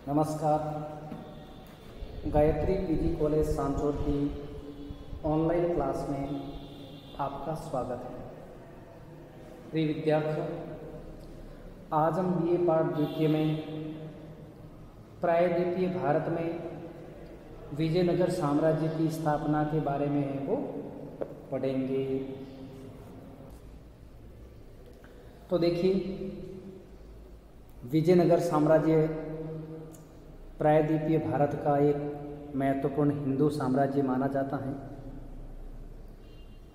नमस्कार। Gayatri PG college Sanchore की online class में आपका स्वागत है। प्रिय विद्यार्थियों, आज हम बीए पाठ द्वितीय में प्रायद्वीपीय भारत में विजयनगर साम्राज्य की स्थापना के बारे में वो पढ़ेंगे। तो देखिए, विजयनगर साम्राज्य प्रायद्वीपीय भारत का एक महत्वपूर्ण हिंदू साम्राज्य माना जाता है।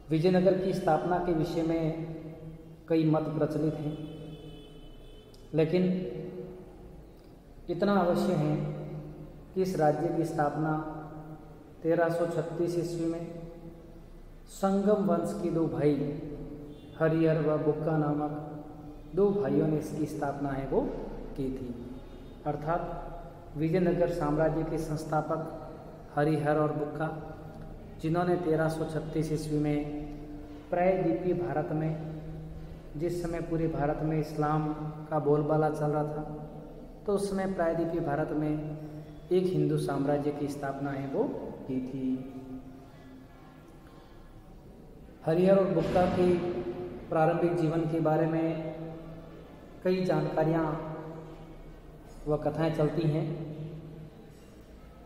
विजयनगर की स्थापना के विषय में कई मत प्रचलित हैं, लेकिन इतना अवश्य है कि इस राज्य की स्थापना 1336 ईस्वी में संगम वंश के दो भाई हरिहर व बुक्का नामक दो भाइयों ने इसकी स्थापना है वो की थी। अर्थात विजयनगर साम्राज्य के संस्थापक हरिहर और बुक्का, जिन्होंने 1336 ईस्वी में प्रायद्वीपीय भारत में, जिस समय पूरे भारत में इस्लाम का बोलबाला चल रहा था, तो उस समय प्रायद्वीपीय भारत में एक हिंदू साम्राज्य की स्थापना है वो की थी। हरिहर और बुक्का के प्रारंभिक जीवन के बारे में कई जानकारियाँ व कथाएं चलती हैं,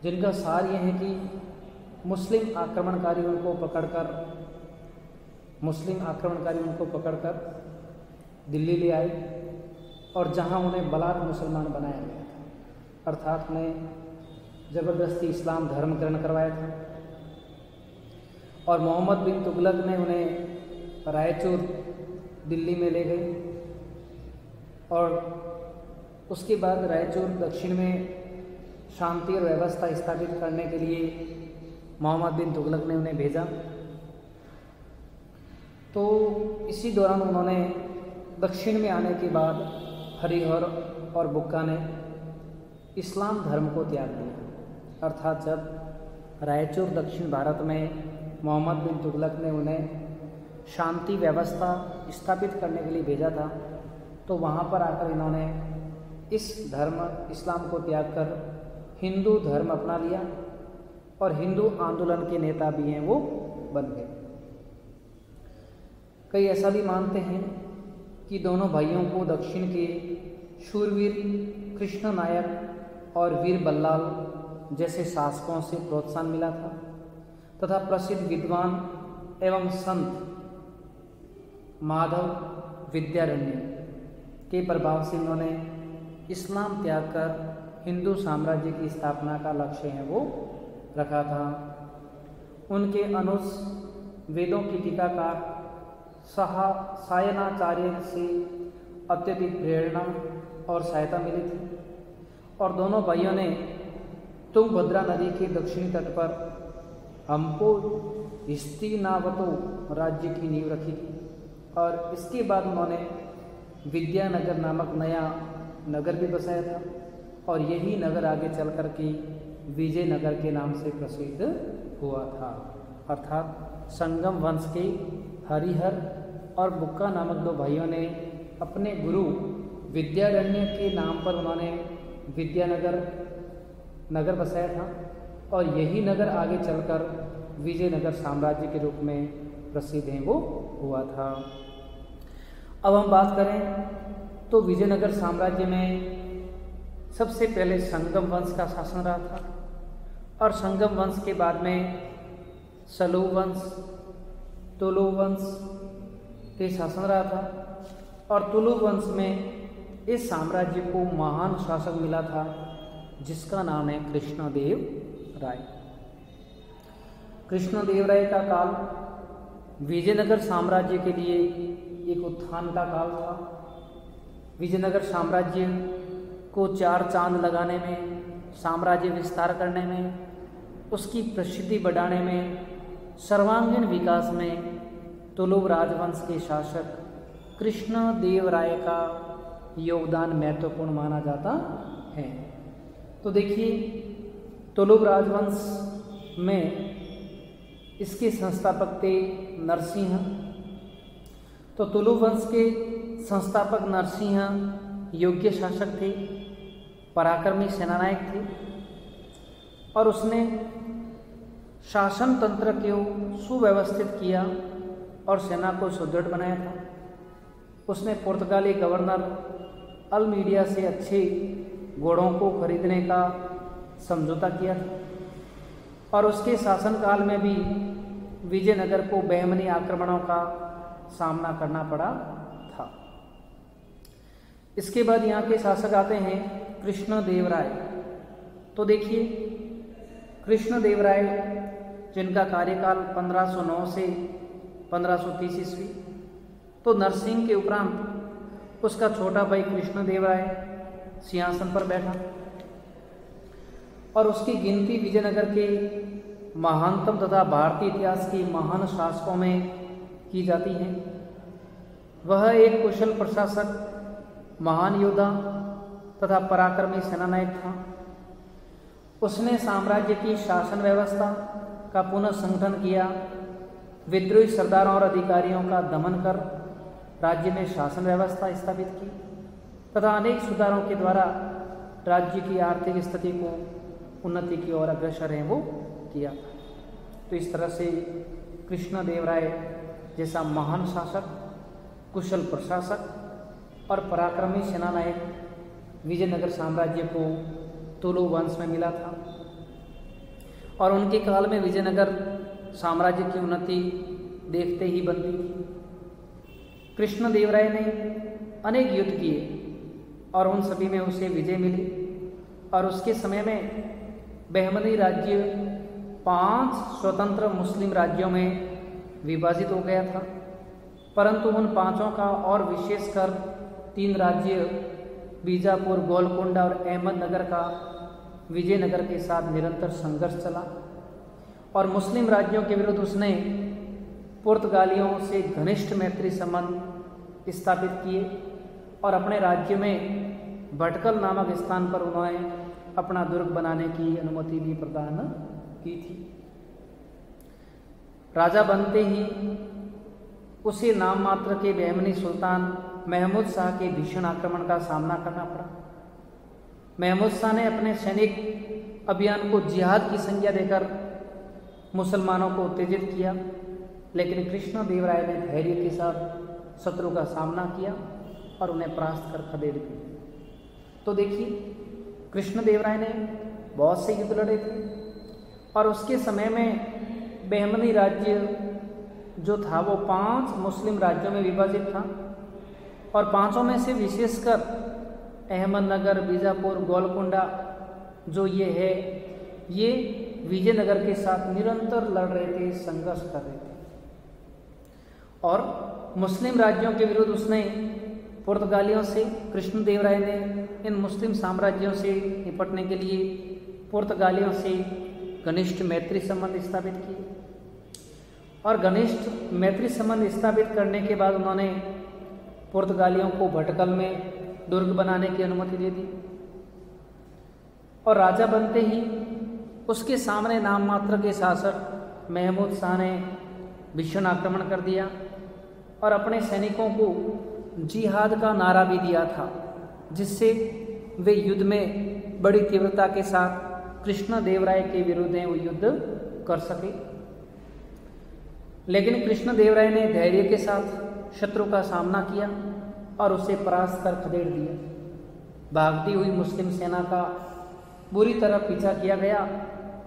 जिनका सार यह है कि मुस्लिम आक्रमणकारी उनको पकड़कर दिल्ली ले आए और जहां उन्हें बलात् मुसलमान बनाया गया था। अर्थात उन्हें ज़बरदस्ती इस्लाम धर्म ग्रहण करवाया था और मोहम्मद बिन तुगलक ने उन्हें रायचूर दिल्ली में ले गए और उसके बाद रायचूर दक्षिण में शांति और व्यवस्था स्थापित करने के लिए मोहम्मद बिन तुगलक ने उन्हें भेजा। तो इसी दौरान उन्होंने दक्षिण में आने के बाद हरिहर और बुक्का ने इस्लाम धर्म को त्याग दिया। अर्थात जब रायचूर दक्षिण भारत में मोहम्मद बिन तुगलक ने उन्हें शांति व्यवस्था स्थापित करने के लिए भेजा था, तो वहाँ पर आकर इन्होंने इस धर्म इस्लाम को त्याग कर हिंदू धर्म अपना लिया और हिंदू आंदोलन के नेता भी हैं वो बन गए। कई ऐसा भी मानते हैं कि दोनों भाइयों को दक्षिण के शूरवीर कृष्ण नायक और वीर बल्लाल जैसे शासकों से प्रोत्साहन मिला था तथा प्रसिद्ध विद्वान एवं संत माधव विद्यारण्य के प्रभाव से उन्होंने इस्लाम त्याग कर हिंदू साम्राज्य की स्थापना का लक्ष्य है वो रखा था। उनके अनुज वेदों की टीकाकार सायणाचार्य से अत्यधिक प्रेरणा और सहायता मिली थी और दोनों भाइयों ने तुंगभद्रा नदी के दक्षिणी तट पर हमको हस्तिनावतो राज्य की नींव रखी थी और इसके बाद उन्होंने विद्यानगर नामक नया नगर भी बसाया था और यही नगर आगे चल कर के विजयनगर के नाम से प्रसिद्ध हुआ था। अर्थात संगम वंश के हरिहर और बुक्का नामक दो भाइयों ने अपने गुरु विद्यारण्य के नाम पर उन्होंने विद्यानगर नगर बसाया था और यही नगर आगे चलकर विजयनगर साम्राज्य के रूप में प्रसिद्ध है वो हुआ था। अब हम बात करें तो विजयनगर साम्राज्य में सबसे पहले संगम वंश का शासन रहा था और संगम वंश के बाद में सलू वंश, तुलु वंश के शासन रहा था और तुलु वंश में इस साम्राज्य को महान शासक मिला था जिसका नाम है कृष्णदेव राय। कृष्णदेव राय का काल विजयनगर साम्राज्य के लिए एक उत्थान का काल था। विजयनगर साम्राज्य को चार चांद लगाने में, साम्राज्य विस्तार करने में, उसकी प्रसिद्धि बढ़ाने में, सर्वांगीण विकास में तुलुव राजवंश के शासक कृष्णदेव राय का योगदान महत्वपूर्ण माना जाता है। तो देखिए, तुलुव राजवंश में इसके संस्थापक थे नरसिंह। तो तुलु वंश के संस्थापक नरसिंह योग्य शासक थे पराक्रमी सेनानायक थे और उसने शासन तंत्र को सुव्यवस्थित किया और सेना को सुदृढ़ बनाया था। उसने पुर्तगाली गवर्नर अल्मीडिया से अच्छे घोड़ों को खरीदने का समझौता किया था और उसके शासनकाल में भी विजयनगर को बहमनी आक्रमणों का सामना करना पड़ा था। इसके बाद यहाँ के शासक आते हैं कृष्णदेवराय। तो देखिए, कृष्णदेवराय जिनका कार्यकाल 1509 से 1530 ईस्वी, तो नरसिंह के उपरांत उसका छोटा भाई कृष्णदेवराय सिंहासन पर बैठा और उसकी गिनती विजयनगर के महानतम तथा भारतीय इतिहास के महान शासकों में की जाती है। वह एक कुशल प्रशासक, महान योद्धा तथा पराक्रमी सेनानायक था। उसने साम्राज्य की शासन व्यवस्था का पुनः संगठन किया, विद्रोही सरदारों और अधिकारियों का दमन कर राज्य में शासन व्यवस्था स्थापित की तथा अनेक सुधारों के द्वारा राज्य की आर्थिक स्थिति को उन्नति की ओर अग्रसर है वो किया। तो इस तरह से कृष्णदेवराय जैसा महान शासक, कुशल प्रशासक और पराक्रमी सेनानायक विजयनगर साम्राज्य को तुलु वंश में मिला था और उनके काल में विजयनगर साम्राज्य की उन्नति देखते ही बनती थी। कृष्णदेवराय ने अनेक युद्ध किए और उन सभी में उसे विजय मिली और उसके समय में बहमनी राज्य 5 स्वतंत्र मुस्लिम राज्यों में विभाजित हो गया था, परंतु उन 5 का और विशेषकर 3 राज्य बीजापुर, गोलकोंडा और अहमदनगर का विजयनगर के साथ निरंतर संघर्ष चला और मुस्लिम राज्यों के विरुद्ध उसने पुर्तगालियों से घनिष्ठ मैत्री संबंध स्थापित किए और अपने राज्य में भटकल नामक स्थान पर उन्होंने अपना दुर्ग बनाने की अनुमति भी प्रदान की थी। राजा बनते ही उसे नाम मात्र के बहमनी सुल्तान महमूद शाह के भीषण आक्रमण का सामना करना पड़ा। महमूद शाह ने अपने सैनिक अभियान को जिहाद की संज्ञा देकर मुसलमानों को उत्तेजित किया, लेकिन कृष्णदेवराय ने धैर्य के साथ शत्रु का सामना किया और उन्हें परास्त कर खदेड़ दिया। तो देखिए, कृष्णदेवराय ने बहुत से युद्ध लड़े थे और उसके समय में बहमनी राज्य जो था वो 5 मुस्लिम राज्यों में विभाजित था और 5 में से विशेषकर अहमदनगर, बीजापुर, गोलकोंडा जो ये है, ये विजयनगर के साथ निरंतर लड़ रहे थे, संघर्ष कर रहे थे और मुस्लिम राज्यों के विरुद्ध उसने पुर्तगालियों से, कृष्णदेवराय ने इन मुस्लिम साम्राज्यों से निपटने के लिए पुर्तगालियों से घनिष्ठ मैत्री संबंध स्थापित किए और घनिष्ठ मैत्री संबंध स्थापित करने के बाद उन्होंने पुर्तगालियों को भटकल में दुर्ग बनाने की अनुमति दे दी और राजा बनते ही उसके सामने नाम मात्र के शासक महमूद शाह ने भीषण आक्रमण कर दिया और अपने सैनिकों को जिहाद का नारा भी दिया था, जिससे वे युद्ध में बड़ी तीव्रता के साथ कृष्णदेवराय के विरुद्ध वो युद्ध कर सके। लेकिन कृष्णदेवराय ने धैर्य के साथ शत्रु का सामना किया और उसे परास्त कर खदेड़ दिया। भागती हुई मुस्लिम सेना का बुरी तरह पीछा किया गया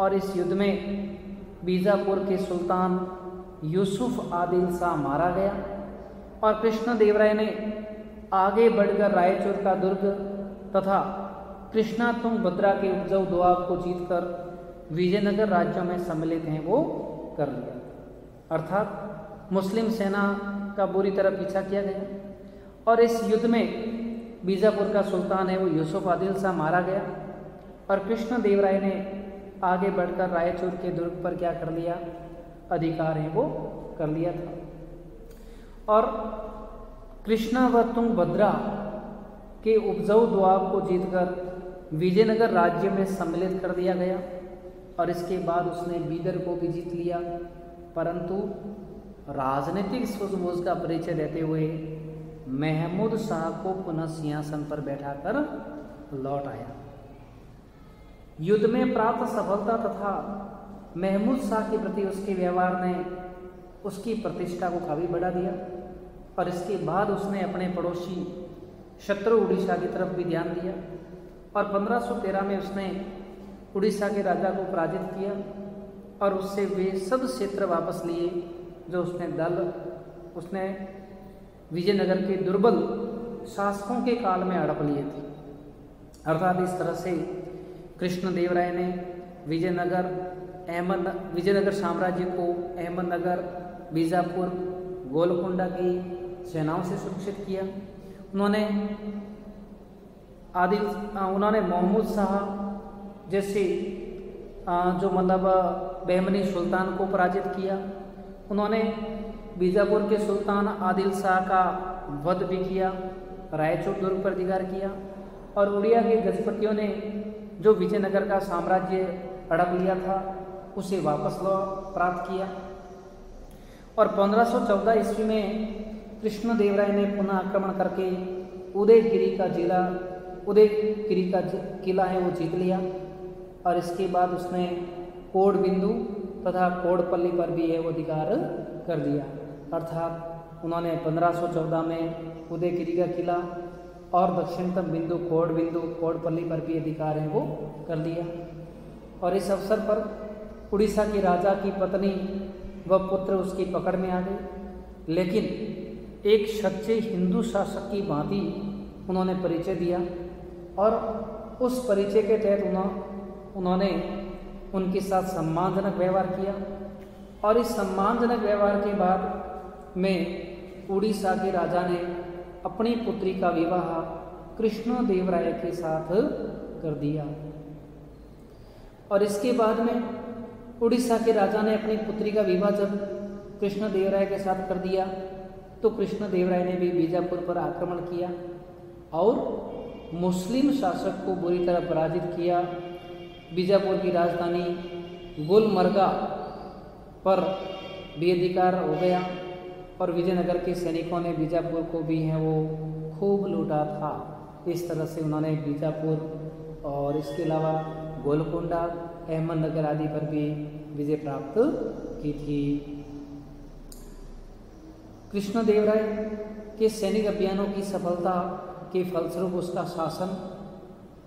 और इस युद्ध में बीजापुर के सुल्तान यूसुफ आदिल शाह मारा गया और कृष्णदेवराय ने आगे बढ़कर रायचूर का दुर्ग तथा कृष्णा तुंगभद्रा के उपजाऊ दोआब को जीतकर विजयनगर राज्यों में सम्मिलित हैं वो कर लिया। अर्थात मुस्लिम सेना का बुरी तरह पीछा किया गया और इस युद्ध में बीजापुर का सुल्तान है वो यूसुफ आदिल शाह मारा गया और कृष्णदेवराय ने आगे बढ़कर रायचूर के दुर्ग पर क्या कर लिया, अधिकार है वो कर लिया था और कृष्णा व तुंगभद्रा के उपजाऊ दोआब को जीतकर विजयनगर राज्य में सम्मिलित कर दिया गया और इसके बाद उसने बीदर को भी जीत लिया, परंतु राजनीतिक सूझबूझ का परिचय देते हुए महमूद शाह को पुनः सिंहासन पर बैठाकर लौट आया। युद्ध में प्राप्त सफलता तथा महमूद शाह के प्रति उसके व्यवहार ने उसकी प्रतिष्ठा को काफी बढ़ा दिया और इसके बाद उसने अपने पड़ोसी शत्रु उड़ीसा की तरफ भी ध्यान दिया और 1513 में उसने उड़ीसा के राजा को पराजित किया और उससे वे सब क्षेत्र वापस लिए जो उसने विजयनगर के दुर्बल शासकों के काल में हड़प लिए थे। अर्थात इस तरह से कृष्णदेवराय ने विजयनगर साम्राज्य को अहमदनगर, बीजापुर, गोलकोंडा की सेनाओं से सुरक्षित किया। उन्होंने मोहम्मद शाह जैसे जो मतलब बहमनी सुल्तान को पराजित किया। उन्होंने बीजापुर के सुल्तान आदिल शाह का वध भी किया, रायचूर दुर्ग पर अधिकार किया और उड़िया के गजपतियों ने जो विजयनगर का साम्राज्य हड़प लिया था उसे वापस प्राप्त किया। और 1514 ईस्वी में कृष्णदेवराय ने पुनः आक्रमण करके उदयगिरी का किला है वो जीत लिया और इसके बाद उसने कोडबिंदु तथा कोडपल्ली पर भी वो अधिकार कर दिया। अर्थात उन्होंने 1514 में उदयगिरी का किला और दक्षिणतम बिंदु कोडपल्ली पर भी अधिकार है वो कर दिया। और इस अवसर पर उड़ीसा के राजा की पत्नी व पुत्र उसकी पकड़ में आ गए, लेकिन एक सच्चे हिंदू शासक की भांति उन्होंने परिचय दिया और उस परिचय के तहत उन्होंने उनके साथ सम्मानजनक व्यवहार किया। और इस सम्मानजनक व्यवहार के बाद में उड़ीसा के राजा ने अपनी पुत्री का विवाह कृष्णदेवराय के साथ कर दिया। और इसके बाद में उड़ीसा के राजा ने अपनी पुत्री का विवाह जब कृष्णदेवराय के साथ कर दिया तो कृष्णदेवराय ने भी बीजापुर पर आक्रमण किया और मुस्लिम शासक को बुरी तरह पराजित किया। बीजापुर की राजधानी गुलमर्गा पर भी अधिकार हो गया और विजयनगर के सैनिकों ने बीजापुर को भी है वो खूब लूटा था। इस तरह से उन्होंने बीजापुर और इसके अलावा गोलकोंडा, अहमदनगर आदि पर भी विजय प्राप्त की थी। कृष्णदेवराय के सैनिक अभियानों की सफलता के फलस्वरूप उसका शासन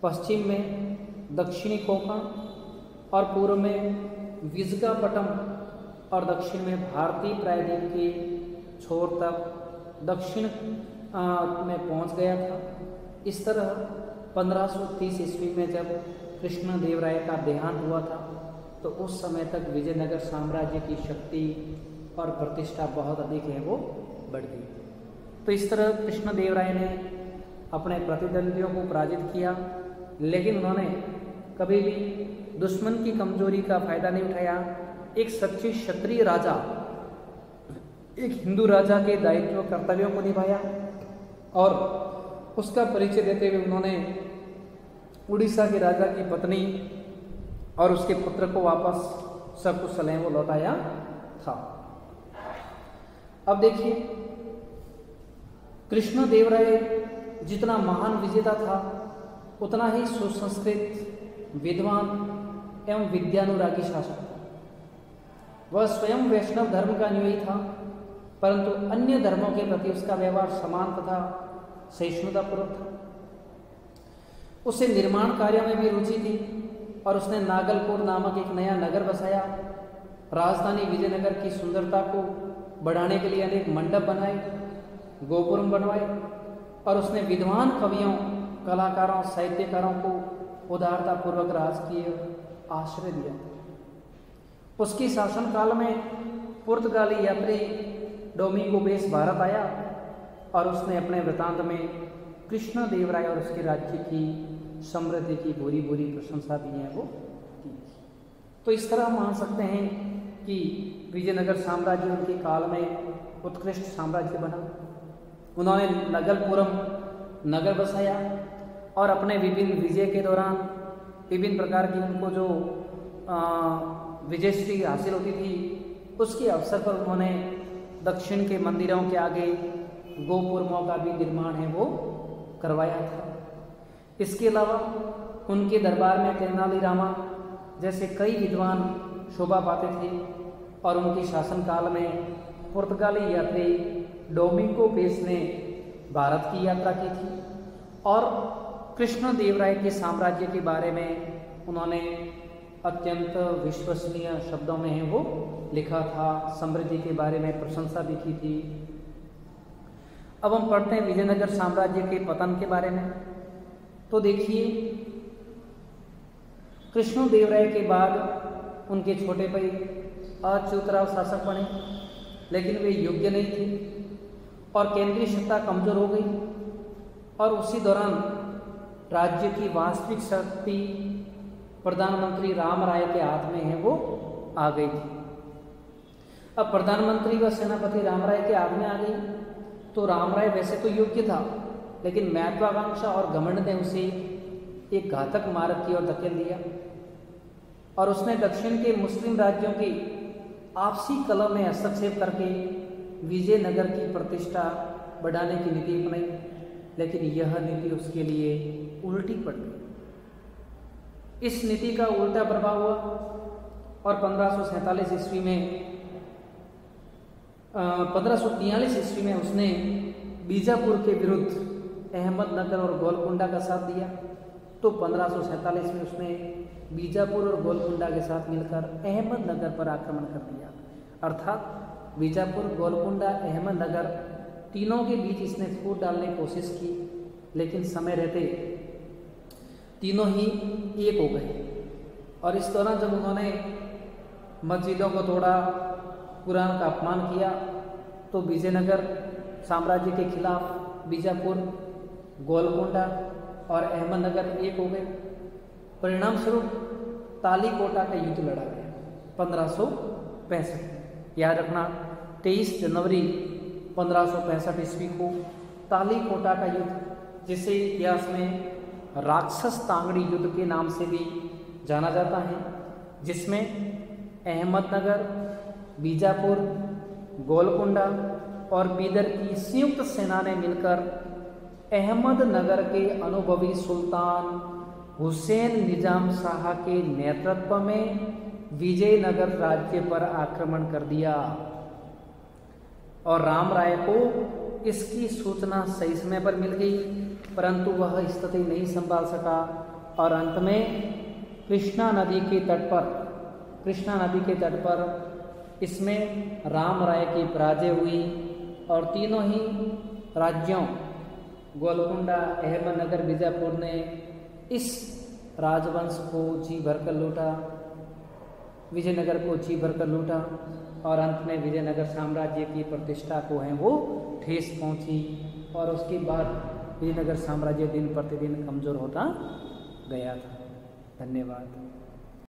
पश्चिम में दक्षिणी कोंकण और पूर्व में विजयपट्टनम और दक्षिण में भारतीय प्रायद्वीप के छोर तक दक्षिण में पहुंच गया था। इस तरह 1530 ईस्वी में जब कृष्णदेवराय का देहांत हुआ था तो उस समय तक विजयनगर साम्राज्य की शक्ति और प्रतिष्ठा बहुत अधिक है वो बढ़ गई। तो इस तरह कृष्णदेवराय ने अपने प्रतिद्वंदियों को पराजित किया, लेकिन उन्होंने कभी भी दुश्मन की कमजोरी का फायदा नहीं उठाया। एक सच्चे क्षत्रिय राजा, एक हिंदू राजा के दायित्व कर्तव्यों को निभाया और उसका परिचय देते हुए उन्होंने उड़ीसा के राजा की पत्नी और उसके पुत्र को वापस सकुशल वो लौटाया था। अब देखिए, कृष्णदेवराय जितना महान विजेता था उतना ही सुसंस्कृत, विद्वान एवं विद्यानुरागी शासक था। वह स्वयं वैष्णव धर्म का अनुयायी था, परंतु अन्य धर्मों के प्रति उसका व्यवहार समान तथा सहिष्णुतापूर्वक था। उसे निर्माण कार्यों में भी रुचि थी और उसने नागलपुर नामक एक नया नगर बसाया। राजधानी विजयनगर की सुंदरता को बढ़ाने के लिए अनेक मंडप बनाए, गोपुरम बनवाए और उसने विद्वान कवियों, कलाकारों, साहित्यकारों को उदारतापूर्वक राजकीय आश्रय दिया। उसके शासनकाल में पुर्तगाली यात्री डोमिंगो बेस भारत आया और उसने अपने वृतांत में कृष्णदेवराय और उसके राज्य की समृद्धि की भूरी भूरी प्रशंसा भी है वो की। तो इस तरह हम मान सकते हैं कि विजयनगर साम्राज्य उनके काल में उत्कृष्ट साम्राज्य बना। उन्होंने नगलपुरम नगर बसाया और अपने विभिन्न विजय के दौरान विभिन्न प्रकार की उनको जो विजयश्री हासिल होती थी उसके अवसर पर उन्होंने दक्षिण के मंदिरों के आगे गोपुरमों का भी निर्माण है वो करवाया था। इसके अलावा उनके दरबार में तेनालीरामा जैसे कई विद्वान शोभा पाते थे और उनके शासनकाल में पुर्तगाली यात्री डोमिंगो पेस ने भारत की यात्रा की थी और कृष्णदेवराय के साम्राज्य के बारे में उन्होंने अत्यंत विश्वसनीय शब्दों में वो लिखा था, समृद्धि के बारे में प्रशंसा भी की थी। अब हम पढ़ते हैं विजयनगर साम्राज्य के पतन के बारे में। तो देखिए, कृष्णदेवराय के बाद उनके छोटे भाई अच्युतराव शासक बने, लेकिन वे योग्य नहीं थे और केंद्रीय सत्ता कमजोर हो गई और उसी दौरान राज्य की वास्तविक शक्ति प्रधानमंत्री राम राय के हाथ में है वो आ गई थी। अब प्रधानमंत्री व सेनापति राम राय के हाथ में आ गई तो राम राय वैसे तो योग्य था, लेकिन महत्वाकांक्षा और घमंड ने उसे एक घातक मार्ग की ओर धकेल दिया और उसने दक्षिण के मुस्लिम राज्यों की आपसी कलह में हस्तक्षेप करके विजयनगर की प्रतिष्ठा बढ़ाने की नीति अपनाई, लेकिन यह नीति उसके लिए उल्टी पड़ गई। इस नीति का उल्टा प्रभाव हुआ और 1543 ईस्वी में उसने बीजापुर के विरुद्ध अहमदनगर और गोलकुंडा का साथ दिया। तो 1547 में उसने बीजापुर और गोलकुंडा के साथ मिलकर अहमदनगर पर आक्रमण कर दिया। अर्थात बीजापुर, गोलकुंडा, अहमदनगर तीनों के बीच इसने फूट डालने की कोशिश की, लेकिन समय रहते तीनों ही एक हो गए। और इस दौरान जब उन्होंने मस्जिदों को तोड़ा, कुरान का अपमान किया, तो विजयनगर साम्राज्य के खिलाफ बीजापुर, गोलकुंडा और अहमदनगर एक हो गए। परिणाम स्वरूप तालीकोटा का युद्ध लड़ा गया 1565। याद रखना, 23 जनवरी 1565 ईस्वी को तालीकोटा का युद्ध, जिसे इतिहास में राक्षस तांगड़ी युद्ध के नाम से भी जाना जाता है, जिसमें अहमदनगर, बीजापुर, गोलकुंडा और बीदर की संयुक्त सेना ने मिलकर अहमदनगर के अनुभवी सुल्तान हुसैन निजाम शाह के नेतृत्व में विजयनगर राज्य पर आक्रमण कर दिया और राम राय को इसकी सूचना सही समय पर मिल गई, परंतु वह स्थिति नहीं संभाल सका और अंत में कृष्णा नदी के तट पर इसमें राम राय की पराजय हुई और तीनों ही राज्यों गोलकुंडा, अहमदनगर, बीजापुर ने इस राजवंश को जी भरकर लूटा, विजयनगर को जी भरकर लूटा और अंत में विजयनगर साम्राज्य की प्रतिष्ठा को है वो ठेस पहुंची और उसके बाद विजयनगर साम्राज्य दिन प्रतिदिन कमजोर होता गया था। धन्यवाद।